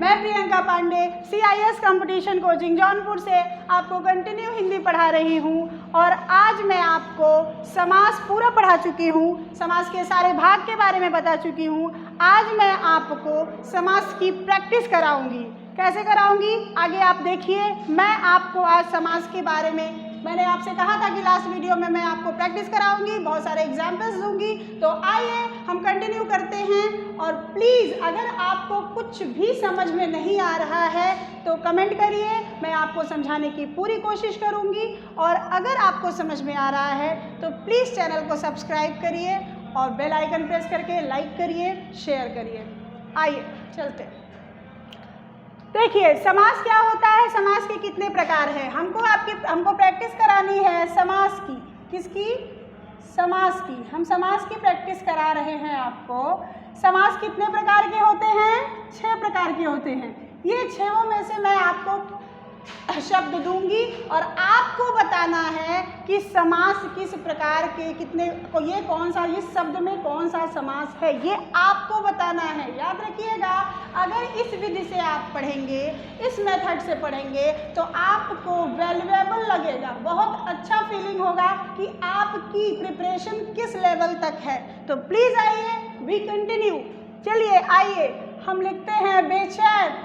मैं Priyanka Pandey CIS competition coaching Jaunpur से आपको कंटिन्यू हिंदी पढ़ा रही हूँ और आज मैं आपको समास पूरा पढ़ा चुकी हूँ, समास के सारे भाग के बारे में बता चुकी हूँ। आज मैं आपको समास की प्रैक्टिस कराऊंगी। कैसे कराऊंगी आगे आप देखिए। मैं आपको आज समास के बारे में, मैंने आपसे कहा था कि लास्ट वीडियो में मैं आपको प्रैक्टिस कराऊंगी, बहुत सारे एग्जाम्पल्स दूंगी। तो आइए हम कंटिन्यू करते हैं। और प्लीज़ अगर आपको कुछ भी समझ में नहीं आ रहा है तो कमेंट करिए, मैं आपको समझाने की पूरी कोशिश करूंगी। और अगर आपको समझ में आ रहा है तो प्लीज़ चैनल को सब्सक्राइब करिए और बेल आइकन प्रेस करके लाइक करिए, शेयर करिए। आइए चलते हैं। देखिए समास क्या होता है, समास के कितने प्रकार हैं। हमको प्रैक्टिस करानी है समास की। किसकी? समास की। हम समास की प्रैक्टिस करा रहे हैं आपको। समास कितने प्रकार के होते हैं? 6 प्रकार के होते हैं। ये 6 में से मैं आपको शब्द दूंगी और आपको बताना है कि समास किस प्रकार के कितने को, ये कौन सा, इस शब्द में कौन सा समास है, ये आपको बताना है। याद रखिएगा, अगर इस विधि से आप पढ़ेंगे, इस मेथड से पढ़ेंगे तो आपको वैल्यूएबल लगेगा, बहुत अच्छा फीलिंग होगा कि आपकी प्रिपरेशन किस लेवल तक है। तो प्लीज़ आइए, वी कंटिन्यू। चलिए आइए हम लिखते हैं बेचैन।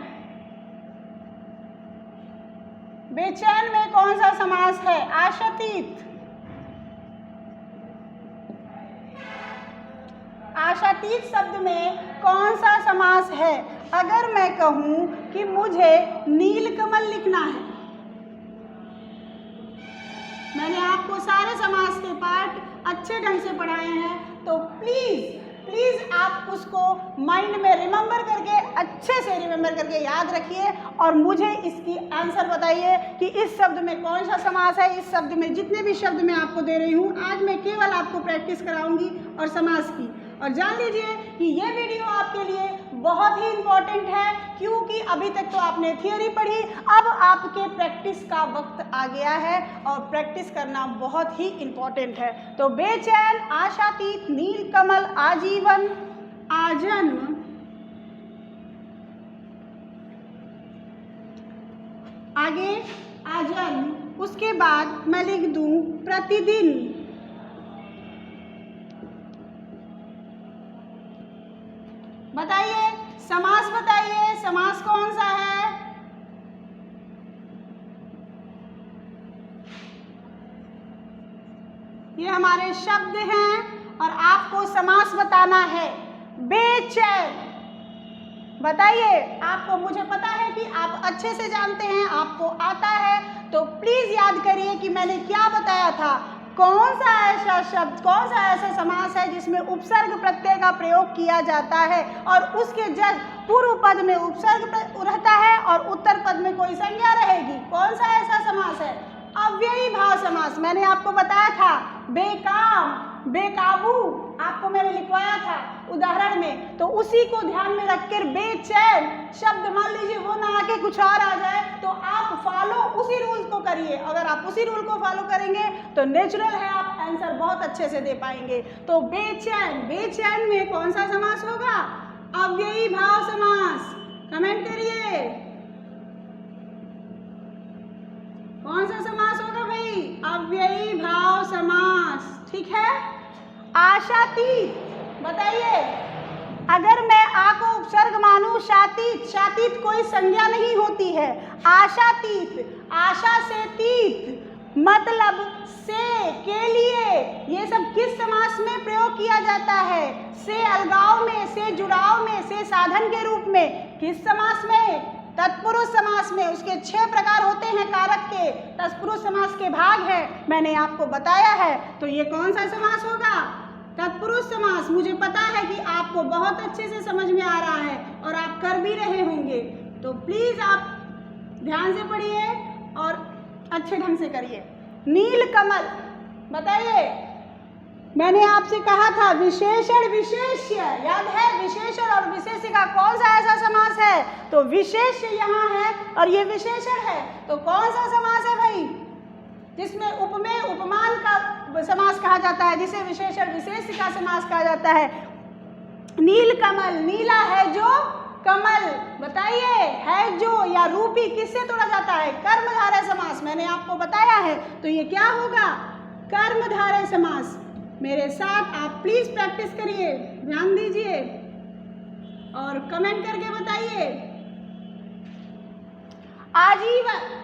बेचैन में कौन सा समास है? आशातीत। आशातीत शब्द में कौन सा समास है? अगर मैं कहूं कि मुझे नीलकमल लिखना है, मैंने आपको सारे समास के पार्ट अच्छे ढंग से पढ़ाए हैं, तो प्लीज़ आप उसको माइंड में रिमेंबर करके, अच्छे से रिमेंबर करके याद रखिए और मुझे इसकी आंसर बताइए कि इस शब्द में कौन सा समास है। इस शब्द में जितने भी शब्द मैं आपको दे रही हूँ, आज मैं केवल आपको प्रैक्टिस कराऊंगी और समास की। और जान लीजिए कि ये वीडियो आपके लिए बहुत ही इम्पॉर्टेंट है, क्योंकि अभी तक तो आपने थियोरी पढ़ी, अब आपके प्रैक्टिस का वक्त आ गया है और प्रैक्टिस करना बहुत ही इम्पॉर्टेंट है। तो बेचैन, आशातीत, नीलकमल, आजीवन, आजन्म, आगे आजन्म, उसके बाद मैं लिख दूं प्रतिदिन। बताइए समास, बताइए समास कौन सा है? ये हमारे शब्द हैं और आपको समास बताना है। बेचैन, बताइए आपको, मुझे पता है कि आप अच्छे से जानते हैं, आपको आता है, तो प्लीज याद करिए कि मैंने क्या बताया था। कौन सा ऐसा शब्द, कौन सा ऐसा समास है जिसमें उपसर्ग प्रत्यय का प्रयोग किया जाता है और उसके जस्ट पूर्व पद में उपसर्ग रहता है और उत्तर पद में कोई संज्ञा रहेगी? कौन सा ऐसा समास है? अव्ययी भाव समास। मैंने आपको बताया था। बेकाम, बेकाबू आपको मैंने लिखवाया था उदाहरण में, तो उसी को ध्यान में रखकर बेचैन शब्द, मान लीजिए वो ना आके कुछ और आ जाए, तो आप फॉलो उसी रूल को करिए। अगर आप उसी रूल को फॉलो करेंगे तो नेचुरल है, आप आंसर बहुत अच्छे से दे पाएंगे। तो बेचैन, बेचैन में कौन सा समास होगा? अव्ययी भाव समास। कमेंट करिए कौन सा समास होगा भाई? अव्ययी भाव समास। ठीक है। आशातीत, बताइए अगर मैं आ को उपसर्ग मानूं, शातीत, शातीत कोई संज्ञा नहीं होती है। आशातीत, आशा से तीत, मतलब से, के लिए, ये सब किस समास में प्रयोग किया जाता है? से अलगाव में, से जुड़ाव में, से साधन के रूप में। किस समास में? तत्पुरुष समास में। उसके 6 प्रकार होते हैं कारक के, तत्पुरुष समास के भाग हैं, मैंने आपको बताया है। तो ये कौन सा समास होगा? तत्पुरुष समास। मुझे पता है कि आपको बहुत अच्छे से समझ में आ रहा है और आप कर भी रहे होंगे, तो प्लीज आप ध्यान से पढ़िए और अच्छे ढंग से करिए। नीलकमल, बताइए मैंने आपसे कहा था विशेषण विशेष्य, याद है? विशेषण और विशेष्य का कौन सा ऐसा समास है? तो विशेष्य यहाँ है और ये विशेषण है, तो कौन सा समास है भाई? जिसमें उपमेय उपमान का समास कहा जाता है, जिसे विशेषण विशेष्य का समास कहा जाता है। नीलकमल, नीला है जो कमल, बताइए रूप ही किससे तोड़ा जाता है? कर्मधारय समास। मैंने आपको बताया है, तो ये क्या होगा? कर्मधारय समास। मेरे साथ आप प्लीज प्रैक्टिस करिए, ध्यान दीजिए और कमेंट करके बताइए। आजीवन,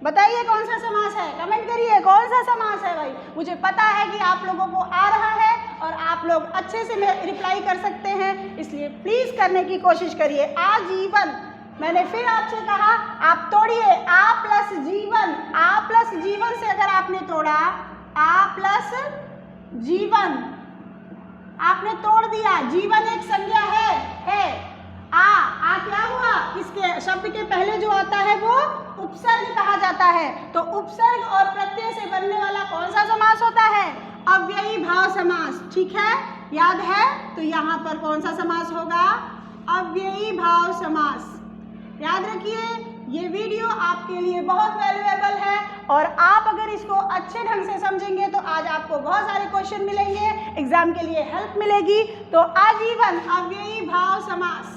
बताइए कौन सा समास है? कमेंट करिए कौन सा समास है भाई। मुझे पता है कि आप लोगों को आ रहा है और आप लोग अच्छे से रिप्लाई कर सकते हैं, इसलिए प्लीज करने की कोशिश करिए। आजीवन, मैंने फिर आपसे कहा आप तोड़िए। आ प्लस जीवन, आ प्लस जीवन से अगर आपने तोड़ा, आ प्लस जीवन आपने तोड़ दिया। जीवन एक संज्ञा है। आ क्या हुआ? इसके शब्द के पहले जो आता है वो उपसर्ग कहा जाता है। तो उपसर्ग और प्रत्यय से बनने वाला कौन सा समास होता है? अव्ययी भाव समास। ठीक है, याद है? तो यहाँ पर कौन सा समास होगा? अव्ययी भाव समास। याद रखिए, ये वीडियो आपके लिए बहुत वैल्यूएबल है और आप अगर इसको अच्छे ढंग से समझेंगे तो आज आपको बहुत सारे क्वेश्चन मिलेंगे, एग्जाम के लिए हेल्प मिलेगी। तो आजीवन अव्ययी भाव समास।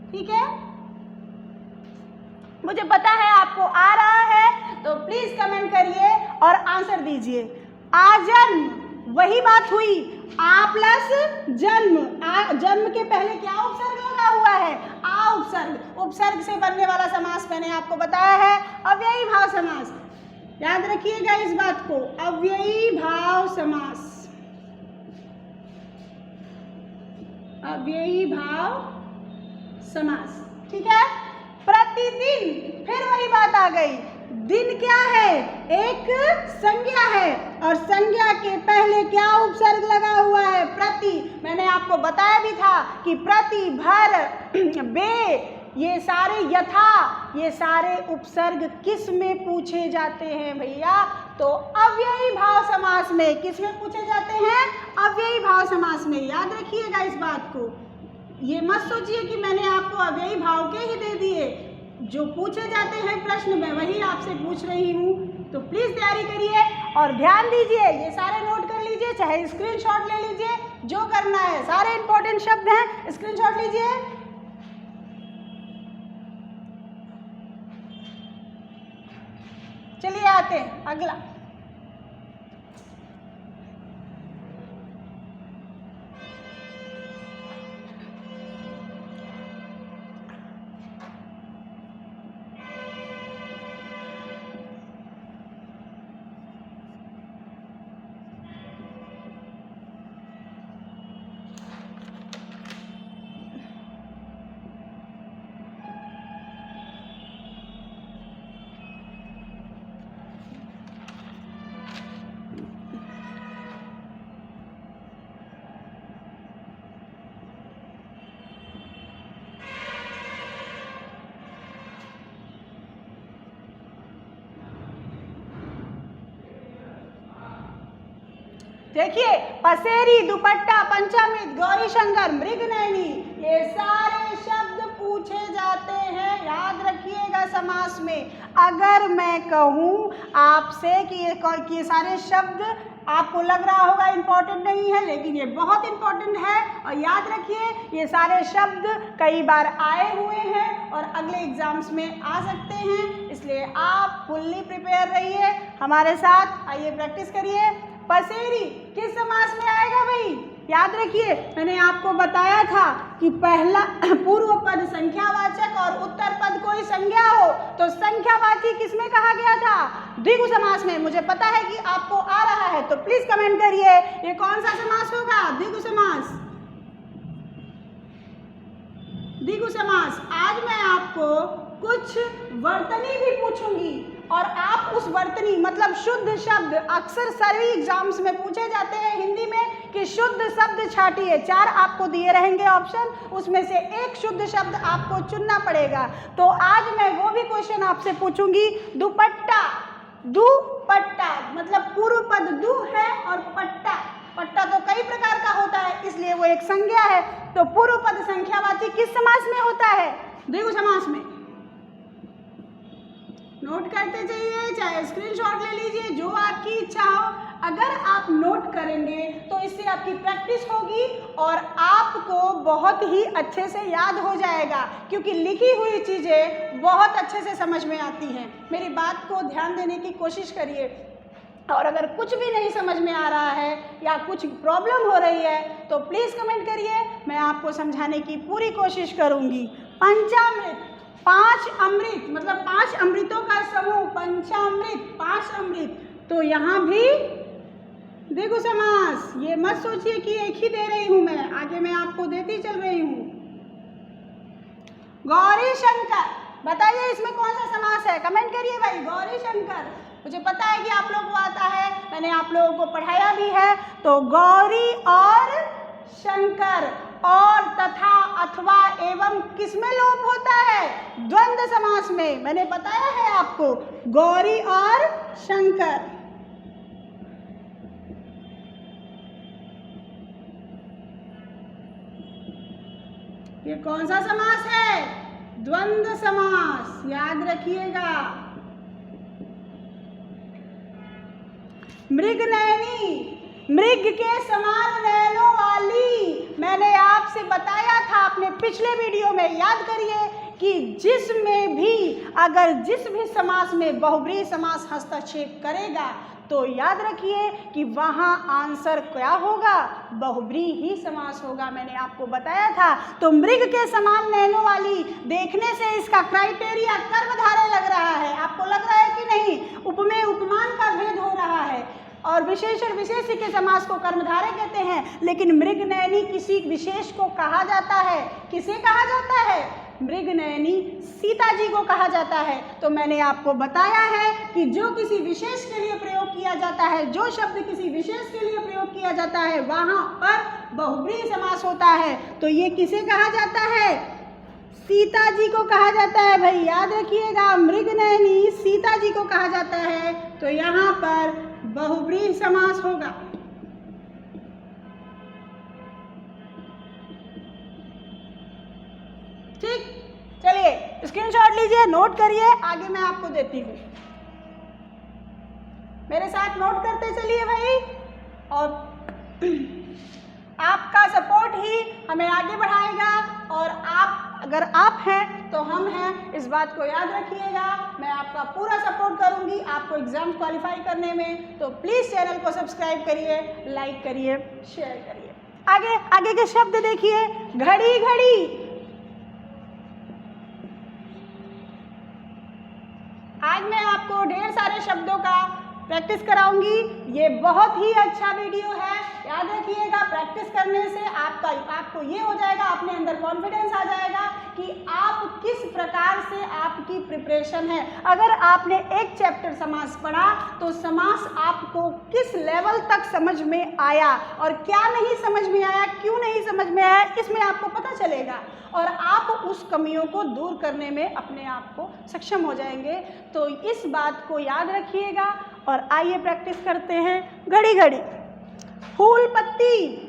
ठीक है, मुझे पता है आपको आ रहा है, तो प्लीज कमेंट करिए और आंसर दीजिए। आजन्म, वही बात हुई, आ प्लस जन्म। जन्म के पहले क्या उपसर्ग लगा हुआ है? आ उपसर्ग। उपसर्ग से बनने वाला समास मैंने आपको बताया है, अव्ययी भाव समास। याद रखिएगा इस बात को, अव्ययी भाव समास। अव्ययी भाव समास। ठीक है, प्रतिदिन, फिर वही बात आ गई। दिन क्या है? एक संज्ञा है और संज्ञा के पहले क्या उपसर्ग लगा हुआ है? प्रति। मैंने आपको बताया भी था कि प्रति, भर, बे, ये सारे यथा, ये सारे उपसर्ग किस में पूछे जाते हैं भैया? तो अव्ययी भाव समास में। किस में पूछे जाते हैं? अव्ययी भाव समास में। याद रखिएगा इस बात को, ये मत सोचिए कि मैंने आपको अव्ययी भाव के ही दे दिए। जो पूछे जाते हैं प्रश्न में वही आपसे पूछ रही हूँ, तो प्लीज तैयारी करिए और ध्यान दीजिए। ये सारे नोट कर लीजिए, चाहे स्क्रीनशॉट ले लीजिए, जो करना है। सारे इंपॉर्टेंट शब्द हैं, स्क्रीनशॉट लीजिए। चलिए आते हैं अगला। देखिए, पसेरी, दुपट्टा, पंचामृत, गौरी शंकर, मृगनयनी, ये सारे शब्द पूछे जाते हैं। याद रखिएगा समास में। अगर मैं कहूँ आपसे कि ये सारे शब्द आपको लग रहा होगा इम्पोर्टेंट नहीं है, लेकिन ये बहुत इम्पोर्टेंट है। और याद रखिए, ये सारे शब्द कई बार आए हुए हैं और अगले एग्जाम्स में आ सकते हैं, इसलिए आप फुल्ली प्रिपेयर रहिए हमारे साथ। आइए प्रैक्टिस करिए। पसेरी किस समास में आएगा भाई? याद रखिए, मैंने आपको बताया था कि पहला पूर्व पद संख्यावाचक और उत्तर पद कोई संज्ञा हो तो संख्यावाची किसमें कहा गया था? द्विगु समास में। मुझे पता है कि आपको आ रहा है, तो प्लीज कमेंट करिए ये कौन सा समास होगा? द्विगु समास। द्विगु समास। आज मैं आपको कुछ वर्तनी भी पूछूंगी और आप उस वर्तनी मतलब शुद्ध शब्द, अक्सर सभी एग्जाम्स में पूछे जाते हैं हिंदी में कि शुद्ध शब्द छाटिए। 4 आपको दिए रहेंगे ऑप्शन, उसमें से एक शुद्ध शब्द आपको चुनना पड़ेगा। तो आज मैं वो भी क्वेश्चन आपसे पूछूंगी। दुपट्टा, दुपट्टा मतलब पूर्व पद दु है और पट्टा, पट्टा तो कई प्रकार का होता है, इसलिए वो एक संज्ञा है। तो पूर्व पद संख्यावाची किस समास में होता है? द्विगु समास में। नोट करते जाइए, चाहे स्क्रीनशॉट ले लीजिए, जो आपकी इच्छा हो। अगर आप नोट करेंगे तो इससे आपकी प्रैक्टिस होगी और आपको बहुत ही अच्छे से याद हो जाएगा, क्योंकि लिखी हुई चीज़ें बहुत अच्छे से समझ में आती हैं। मेरी बात को ध्यान देने की कोशिश करिए, और अगर कुछ भी नहीं समझ में आ रहा है या कुछ प्रॉब्लम हो रही है तो प्लीज़ कमेंट करिए, मैं आपको समझाने की पूरी कोशिश करूँगी। पंचामृत, 5 अमृत मतलब 5 अमृतों का समूह, पंचामृत, 5 अमृत। तो यहाँ भी देखो समास, ये मत सोचिए कि एक ही दे रही हूँ मैं, आगे मैं आपको देती चल रही हूँ। गौरी शंकर, बताइए इसमें कौन सा समास है, कमेंट करिए भाई। गौरी शंकर, मुझे पता है कि आप लोगों को आता है, मैंने आप लोगों को पढ़ाया भी है। तो गौरी और शंकर, और, तथा, अथवा, एवं किसमें लोप होता है? द्वंद्व समास में। मैंने बताया है आपको, गौरी और शंकर। ये कौन सा समास है? द्वंद्व समास, याद रखिएगा। मृगनयनी, मृग के समान नयनों वाली, मैंने आपसे बताया था अपने पिछले वीडियो में, याद करिए कि जिसमें भी अगर जिस भी समास में बहुब्रीहि समास हस्तक्षेप करेगा तो याद रखिए कि वहाँ आंसर क्या होगा? बहुब्रीहि ही समास होगा, मैंने आपको बताया था। तो मृग के समान नैनों वाली, देखने से इसका क्राइटेरिया कर्मधारय लग रहा है, आपको लग रहा है कि नहीं? उपमेय उपमान का भेद हो रहा है, और विशेषण विशेष्य के समास को कर्मधारय कहते हैं, लेकिन मृगनयनी किसी विशेष को कहा जाता है। किसे कहा जाता है? मृगनयनी सीता जी को कहा जाता है। तो मैंने आपको बताया है कि जो किसी विशेष के लिए प्रयोग किया जाता है, जो शब्द किसी विशेष के लिए प्रयोग किया जाता है, वहाँ पर बहुब्रीहि समास होता है। तो ये किसे कहा जाता है? सीता जी को कहा जाता है भाई, याद रखिएगा, मृगनयनी सीता जी को कहा जाता है। तो यहाँ पर बहुब्रीहि समास होगा। ठीक, चलिए स्क्रीनशॉट लीजिए, नोट करिए, आगे मैं आपको देती हूँ। मेरे साथ नोट करते चलिए भाई, और आपका सपोर्ट ही हमें आगे बढ़ाएगा, और आप अगर आप हैं तो हम हैं, इस बात को याद रखिएगा। मैं आपका पूरा सपोर्ट करूंगी आपको एग्जाम क्वालिफाई करने में। तो प्लीज़ चैनल को सब्सक्राइब करिए, लाइक करिए, शेयर करिए। आगे आगे के शब्द देखिए, घड़ी घड़ी। आज मैं आपको ढेर सारे शब्दों का प्रैक्टिस कराऊंगी। ये बहुत ही अच्छा वीडियो है, याद रखिएगा। प्रैक्टिस करने से आपको ये हो जाएगा, अपने अंदर कॉन्फिडेंस आ जाएगा कि आप किस प्रकार से आपकी प्रिपरेशन है। अगर आपने एक चैप्टर समास पढ़ा तो समास आपको किस लेवल तक समझ में आया, और क्या नहीं समझ में आया, क्यों नहीं समझ में आया, इसमें आपको पता चलेगा, और आप उस कमियों को दूर करने में अपने आप को सक्षम हो जाएंगे। तो इस बात को याद रखिएगा, और आइए प्रैक्टिस करते हैं। घड़ी घड़ी, फूल पत्ती।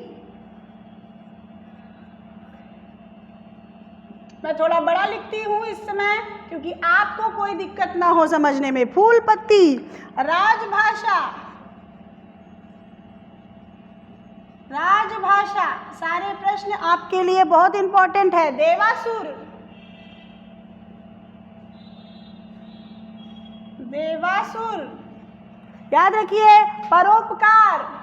मैं थोड़ा बड़ा लिखती हूँ इस समय, क्योंकि आपको कोई दिक्कत ना हो समझने में। फूल पत्ती। राजभाषा, राजभाषा, सारे प्रश्न आपके लिए बहुत इंपॉर्टेंट है। देवासुर, देवासुर, याद रखिए। परोपकार,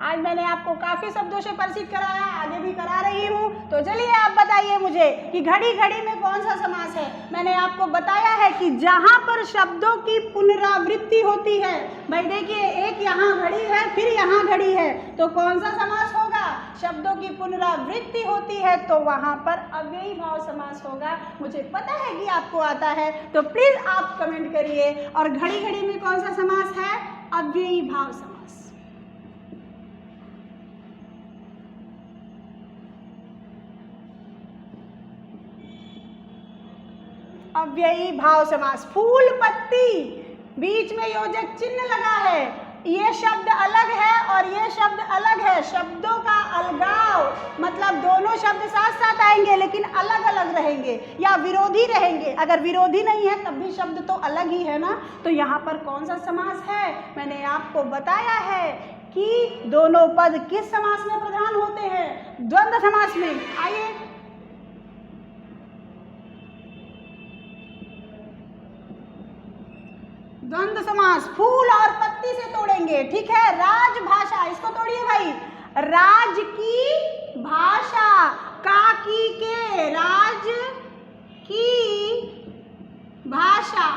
आज मैंने आपको काफ़ी शब्दों से परिचित कराया, आगे भी करा रही हूँ। तो चलिए आप बताइए मुझे कि घड़ी घड़ी में कौन सा समास है। मैंने आपको बताया है कि जहाँ पर शब्दों की पुनरावृत्ति होती है, भाई देखिए, एक यहाँ घड़ी है, फिर यहाँ घड़ी है, तो कौन सा समास होगा? शब्दों की पुनरावृत्ति होती है तो वहाँ पर अव्ययी भाव समास होगा। मुझे पता है कि आपको आता है, तो प्लीज़ आप कमेंट करिए। और घड़ी घड़ी में कौन सा समास है? अव्ययी भाव समास। अव्ययी भाव समास। फूल पत्ती, बीच में योजक चिन्ह लगा है, ये शब्द अलग है और ये शब्द अलग है। शब्दों का अलगाव मतलब दोनों शब्द साथ साथ आएंगे लेकिन अलग अलग रहेंगे या विरोधी रहेंगे। अगर विरोधी नहीं है तब भी शब्द तो अलग ही है ना। तो यहाँ पर कौन सा समास है? मैंने आपको बताया है कि दोनों पद किस समास में प्रधान होते हैं? द्वंद्व समास में। आइए, द्वंद्व समास फूल और पत्ती से तोड़ेंगे, ठीक है। राजभाषा, इसको तोड़िए भाई। राज की भाषा, का की के, राज की भाषा,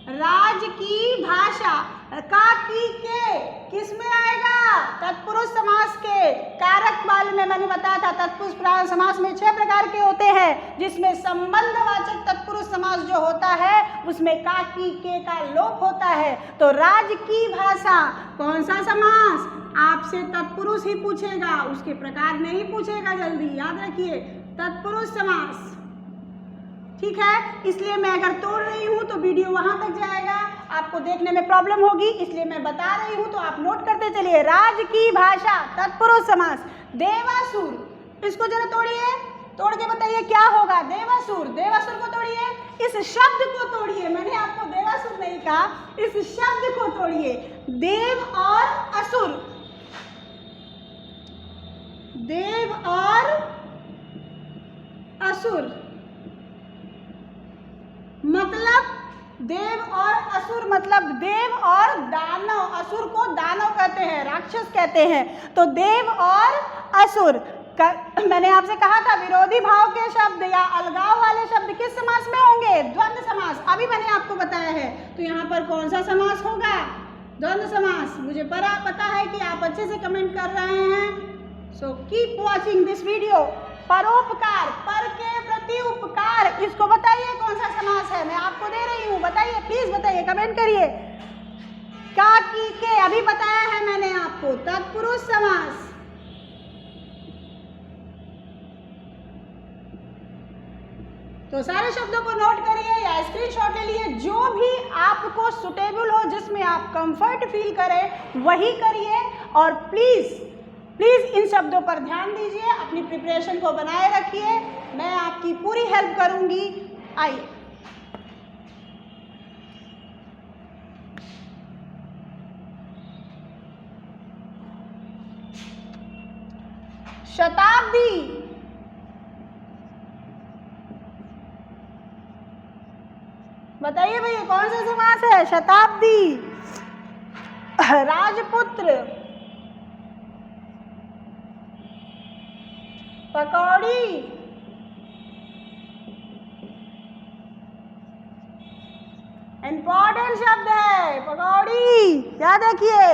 राज की भाषा, का की के किस में आएगा? तत्पुरुष समास के कारक वाले में मैंने बताया था। तत्पुरुष समास में 6 प्रकार के होते हैं, जिसमें संबंधवाचक तत्पुरुष समास जो होता है उसमें का की के का लोप होता है। तो राज की भाषा कौन सा समास? आपसे तत्पुरुष ही पूछेगा, उसके प्रकार नहीं पूछेगा, जल्दी याद रखिए। तत्पुरुष समास, ठीक है। इसलिए मैं अगर तोड़ रही हूं तो वीडियो वहां तक जाएगा, आपको देखने में प्रॉब्लम होगी, इसलिए मैं बता रही हूं तो आप नोट करते चलिए। राज की भाषा तत्पुरुष समास। देवासुर, इसको जरा तोड़िए, तोड़ के बताइए क्या होगा? देवासुर, देवासुर को तोड़िए, इस शब्द को तोड़िए। मैंने आपको देवासुर नहीं कहा, इस शब्द को तोड़िए। देव और असुर, देव और असुर मतलब देव और असुर मतलब देव और दानव। असुर को दानव कहते हैं, राक्षस कहते हैं। तो देव और असुर मैंने आपसे कहा था विरोधी भाव के शब्द या अलगाव वाले शब्द किस समास में होंगे? द्वंद्व समास। अभी मैंने आपको बताया है। तो यहाँ पर कौन सा समास होगा? द्वंद्व समास। मुझे पता है कि आप अच्छे से कमेंट कर रहे हैं। So keep watching this video. परोपकार, पर के प्रति उपकार, इसको बताइए कौन सा समास है? मैं आपको दे रही हूँ, बताइए, प्लीज बताइए, कमेंट करिए। का की के अभी बताया है मैंने आपको। तत्पुरुष समास। तो सारे शब्दों को नोट करिए या स्क्रीनशॉट ले लिए, जो भी आपको सुटेबल हो, जिसमें आप कंफर्ट फील करें वही करिए। और प्लीज इन शब्दों पर ध्यान दीजिए, अपनी प्रिपरेशन को बनाए रखिए, मैं आपकी पूरी हेल्प करूंगी। आइए, शताब्दी, बताइए भैया कौन सा समास है? शताब्दी। राजपुत्र, पकौड़ी, इंपॉर्टेंट शब्द है पकौड़ी, याद रखिए।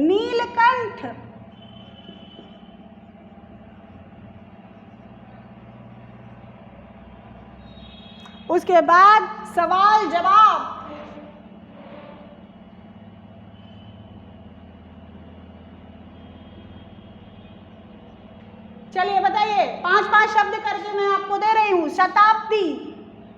नीलकंठ, उसके बाद सवाल जवाब। चलिए बताइए, 5-5 शब्द करके मैं आपको दे रही हूँ। शताब्दी,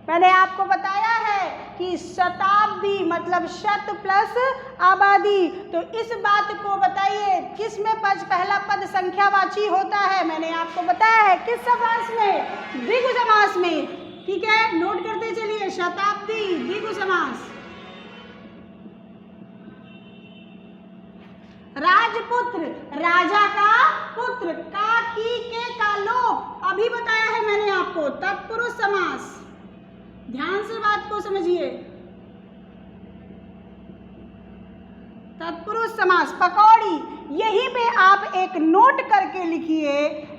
मैंने आपको बताया है कि शताब्दी मतलब शत प्लस आबादी। तो इस बात को बताइए किस में पहला पद संख्यावाची होता है? मैंने आपको बताया है किस समास में? द्विगु समास में, ठीक है। नोट करते चलिए, शताब्दी द्विगु समास। राजपुत्र, राजा का पुत्र, का की के का लोप, अभी बताया है मैंने आपको। तत्पुरुष समास, ध्यान से बात को समझिए। तत्पुरुष समास। पकौड़ी, यहीं पे आप एक नोट करके लिखिए,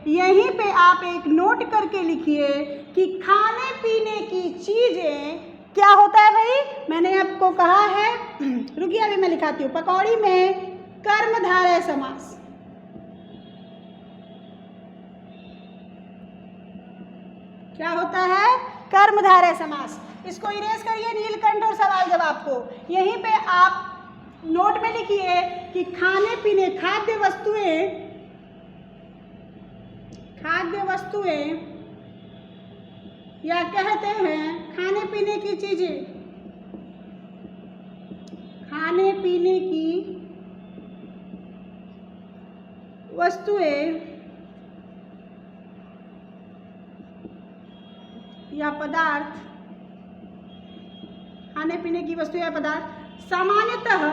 यहीं पे आप एक नोट करके लिखिए कि खाने पीने की चीजें क्या होता है भाई? मैंने आपको कहा है, रुकिए अभी मैं लिखाती हूँ। पकौड़ी में कर्मधारय समास, क्या होता है? कर्मधारय समास। इसको इरेज करिए, नीलकंठ और सवाल जवाब को। यहीं पे आप नोट में लिखिए कि खाने पीने, खाद्य वस्तुएं या कहते हैं खाने पीने की चीजें, खाने खाने पीने की वस्तुएं या पदार्थ, खाने पीने की वस्तुएं या पदार्थ सामान्यतः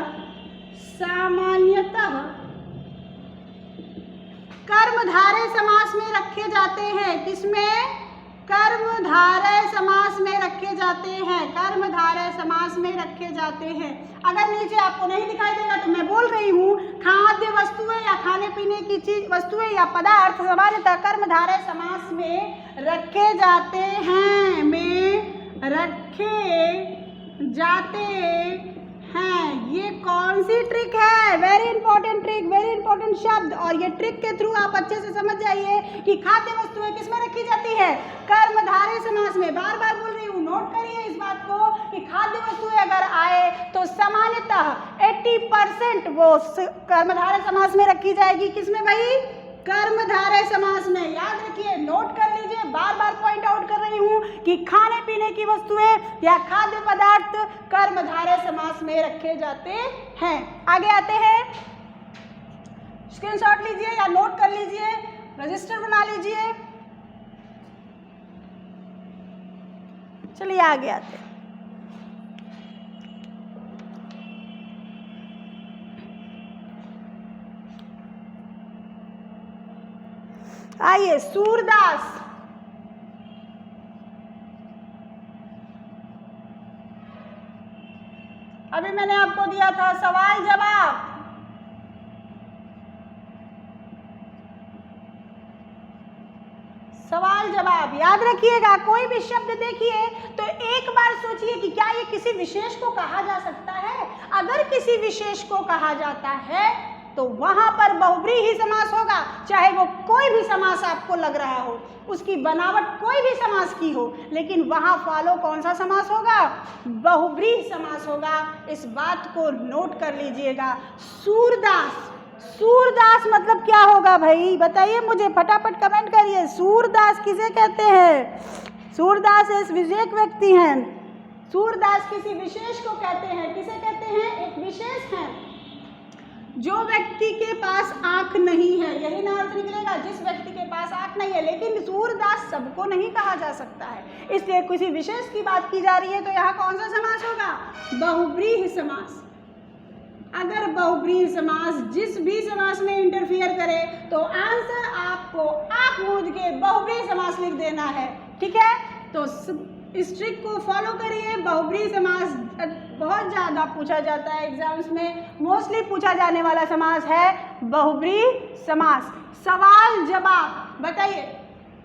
कर्मधारय समास में रखे जाते हैं। किसमें? कर्मधारय समास में रखे जाते हैं। कर्मधारय समास में रखे जाते हैं। अगर नीचे आपको नहीं दिखाई देगा तो मैं बोल रही हूँ, खाद्य वस्तुएं या खाने पीने की चीज वस्तुएं या पदार्थ सामान्यतः कर्मधारय समास में रखे जाते हैं, जाते हैं। ये कौन सी ट्रिक है? Very important trick, very important शब्द। और ये ट्रिक के थ्रू आप अच्छे से समझ जाइए कि खाद्य वस्तुएं किस में रखी जाती है? कर्मधारय समास में। बार बार बोल रही हूँ, नोट करिए इस बात को कि खाद्य वस्तुएं अगर आए तो सामान्यतः 80% वो कर्मधारय समास में रखी जाएगी। किसमें भाई? कर्मधारय समास में। याद रखिए, नोट कर लीजिए, बार बार पॉइंट आउट कर रही हूं कि खाने पीने की वस्तुएं या खाद्य पदार्थ कर्मधारय समास में रखे जाते हैं। आगे आते हैं, स्क्रीनशॉट लीजिए या नोट कर लीजिए, रजिस्टर बना लीजिए। चलिए आगे आते हैं। आइए, सूरदास। अभी मैंने आपको दिया था सवाल जवाब। सवाल जवाब याद रखिएगा। कोई भी शब्द देखिए तो एक बार सोचिए कि क्या ये किसी विशेष को कहा जा सकता है। अगर किसी विशेष को कहा जाता है तो वहां पर बहुब्रीहि समास होगा, चाहे वो कोई भी समास आपको लग रहा हो, उसकी बनावट कोई भी समास की हो, लेकिन वहां फॉलो कौन सा समास होगा? बहुब्रीहि समास होगा। इस बात को नोट कर लीजिएगा। सूरदास, सूरदास मतलब क्या होगा भाई? बताइए मुझे, फटाफट कमेंट करिए। सूरदास किसे कहते हैं? सूरदास इस विशेष व्यक्ति हैं। सूरदास किसी विशेष को कहते हैं। किसे कहते हैं? एक विशेष है जो व्यक्ति के पास आंख नहीं है। यही ना अर्थ निकलेगा, जिस व्यक्ति के पास आंख नहीं है। लेकिन सूरदास सबको नहीं कहा जा सकता है, इसलिए किसी विशेष की बात की जा रही है। तो यहाँ कौन सा समास होगा? बहुब्रीहि समास। अगर बहुब्रीहि समास जिस भी समास में इंटरफियर करे तो आंसर आपको आंख मूंद के बहुब्रीहि समास लिख देना है। ठीक है, तो इस ट्रिक को फॉलो करिए। बहुब्रीहि समास बहुत ज़्यादा पूछा जाता है एग्जाम्स में। मोस्टली पूछा जाने वाला समास है बहुब्रीहि समास। सवाल जवाब, बताइए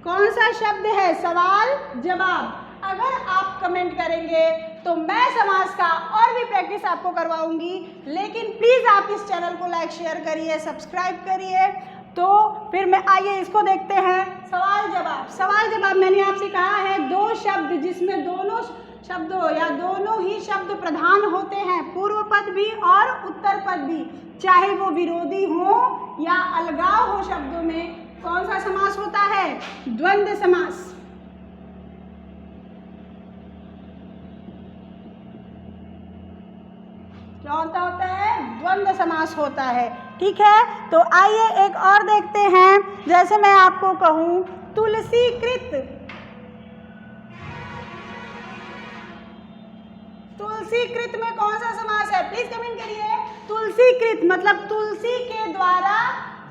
कौन सा शब्द है? सवाल जवाब। अगर आप कमेंट करेंगे तो मैं समास का और भी प्रैक्टिस आपको करवाऊंगी। लेकिन प्लीज़ आप इस चैनल को लाइक शेयर करिए, सब्सक्राइब करिए। तो फिर मैं आइए इसको देखते हैं। सवाल जवाब। सवाल जवाब मैंने आपसे कहा है दो शब्द जिसमें दोनों शब्दों या दोनों ही शब्द प्रधान होते हैं, पूर्व पद भी और उत्तर पद भी, चाहे वो विरोधी हो या अलगाव हो शब्दों में। कौन सा समास होता है? द्वंद्व समास। क्या होता है? द्वंद्व समास होता है। ठीक है, तो आइए एक और देखते हैं। जैसे मैं आपको कहूं तुलसीकृत, तुलसीकृत में कौन सा समास है? प्लीज कमेंट करिए। तुलसीकृत मतलब तुलसी के द्वारा,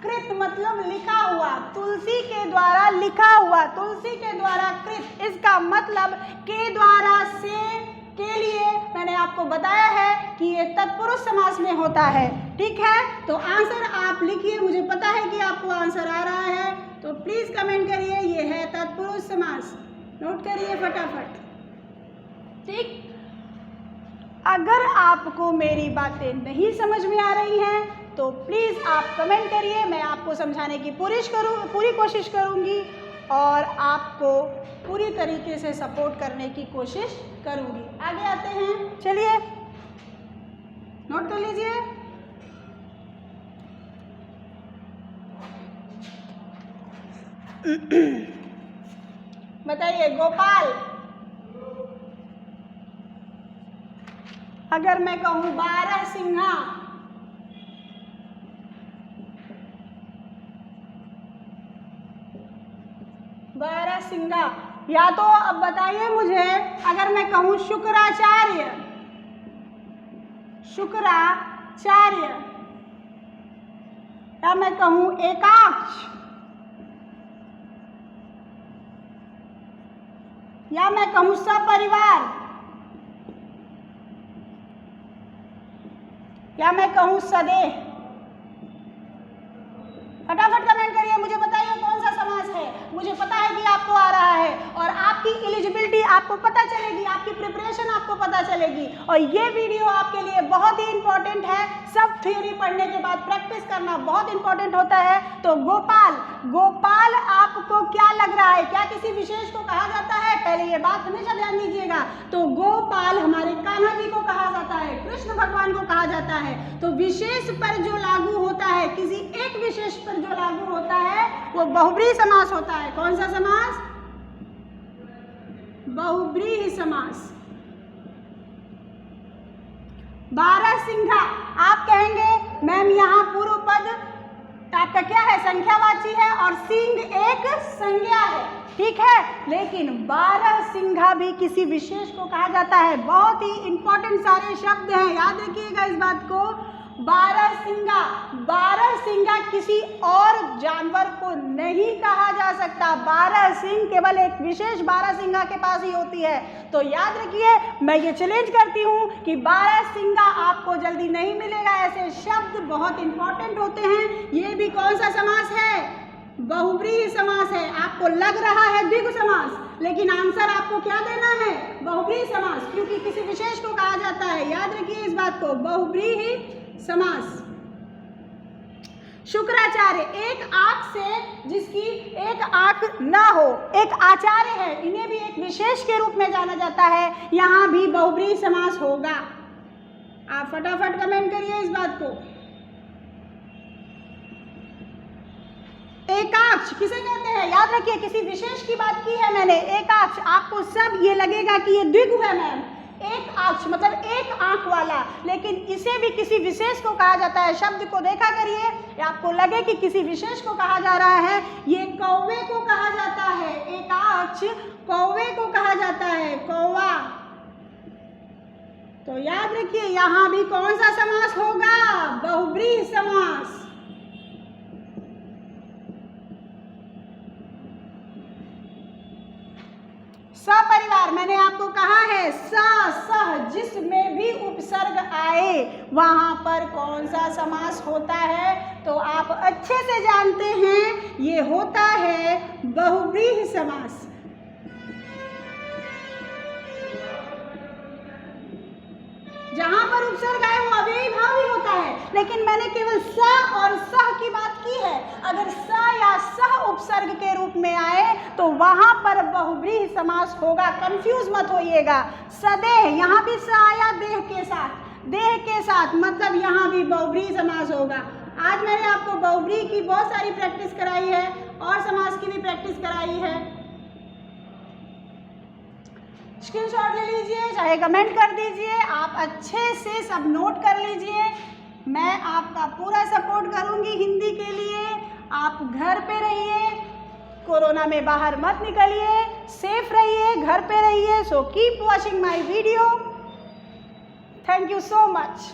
कृत मतलब लिखा हुआ, तुलसी के द्वारा लिखा हुआ, तुलसी के द्वारा कृत। इसका मतलब के द्वारा, से, के लिए मैंने आपको बताया है कि ये तत्पुरुष समास में होता है। ठीक है, तो आंसर आप लिखिए। मुझे पता है कि आपको आंसर आ रहा है, तो प्लीज कमेंट करिए। ये है तत्पुरुष समास। नोट करिए फटाफट। ठीक, अगर आपको मेरी बातें नहीं समझ में आ रही हैं तो प्लीज़ आप कमेंट करिए। मैं आपको समझाने की पूरी कोशिश करूँगी और आपको पूरी तरीके से सपोर्ट करने की कोशिश करूँगी। आगे आते हैं, चलिए नोट कर लीजिए। बताइए गोपाल, अगर मैं कहूँ बारहसिंघा, बारहसिंघा, या तो अब बताइए मुझे, अगर मैं कहूँ शुक्राचार्य, शुक्राचार्य, या मैं कहूँ एकाक्ष, या मैं कहूँ सपरिवार, या मैं कहूँ सदेह। फटाफट कमेंट करिए, मुझे बताइए कौन सा समास है। मुझे पता है कि आपको आ रहा है और आपकी एलिजिबिलिटी आपको पता चलेगी, आपकी प्रिपरेशन आपको पता चलेगी। और ये वीडियो आपके लिए बहुत ही इंपॉर्टेंट है। सब थ्योरी पढ़ने के बाद प्रैक्टिस करना बहुत इंपॉर्टेंट होता है। तो गोपाल, गोपाल आपको क्या लग रहा है, क्या किसी विशेष को कहा जाता है? पहले ये बात हमेशा ध्यान दीजिएगा। तो गोपाल हमारे कान्हा जी को कहा जाता है, कृष्ण भगवान को कहा जाता है। तो विशेष पर जो लागू होता है, किसी एक विशेष पर जो लागू होता है वो बहुब्रीहि समास होता है। कौन सा समास? बहुब्रीहि समास। बारहसिंघा, आप कहेंगे मैम यहाँ पूर्व पद आपका क्या है, संख्यावाची है और सिंह एक संज्ञा है, ठीक है। लेकिन बारहसिंघा भी किसी विशेष को कहा जाता है। बहुत ही इंपॉर्टेंट सारे शब्द हैं, याद रखिएगा इस बात को। बारहसिंघा, बारहसिंघा किसी और जानवर को नहीं कहा जा सकता। बारहसिंह केवल एक विशेष बारहसिंघा के पास ही होती है। तो याद रखिए, मैं ये चैलेंज करती हूँ कि बारहसिंघा आपको जल्दी नहीं मिलेगा। ऐसे शब्द बहुत इंपॉर्टेंट होते हैं। ये भी कौन सा समास है? बहुब्रीहि समास है। आपको लग रहा है द्विगु समास, लेकिन आंसर आपको क्या देना है? बहुब्रीहि समास, क्योंकि किसी विशेष को कहा जाता है। याद रखिए इस बात को, बहुब्रीहि समास। शुक्राचार्य, एक आंख से जिसकी एक आंख ना हो, एक आचार्य है, इन्हें भी एक विशेष के रूप में जाना जाता है। यहां भी बहुब्रीहि समास होगा। आप फटाफट कमेंट करिए इस बात को। एकाक्ष किसे कहते हैं? याद रखिए, किसी विशेष की बात की है मैंने। एकाक्ष, आपको सब ये लगेगा कि ये द्विगु है मैम। एक आंख मतलब एक आंख वाला, लेकिन इसे भी किसी विशेष को कहा जाता है। शब्द को देखा करिए, आपको लगे कि किसी विशेष को कहा जा रहा है। ये कौवे को कहा जाता है, एकाक्ष कौवे को कहा जाता है, कौवा। तो याद रखिए, यहां भी कौन सा समास होगा? बहुब्रीहि समास। सपरिवार, मैंने आपको कहा है स सह जिसमें भी उपसर्ग आए वहां पर कौन सा समास होता है? तो आप अच्छे से जानते हैं, ये होता है बहुब्रीहि समास। जहां पर उपसर्ग आए वो अव्ययी भाव ही होता है। लेकिन मैंने केवल स और सह की बात की है। अगर स या सह उपसर्ग के रूप में आए तो वहां पर बहुब्रीहि समास होगा। कंफ्यूज मत होइएगा। सदेह, यहाँ भी स आया देह के साथ, देह के साथ, मतलब यहाँ भी बहुब्रीहि समास होगा। आज मैंने आपको बहुब्रीहि की बहुत सारी प्रैक्टिस कराई है और समास की भी प्रैक्टिस कराई है। स्क्रीनशॉट ले लीजिए, चाहे कमेंट कर दीजिए। आप अच्छे से सब नोट कर लीजिए। मैं आपका पूरा सपोर्ट करूंगी हिंदी के लिए। आप घर पे रहिए, कोरोना में बाहर मत निकलिए, सेफ रहिए, घर पे रहिए। So keep watching my video. Thank you so much.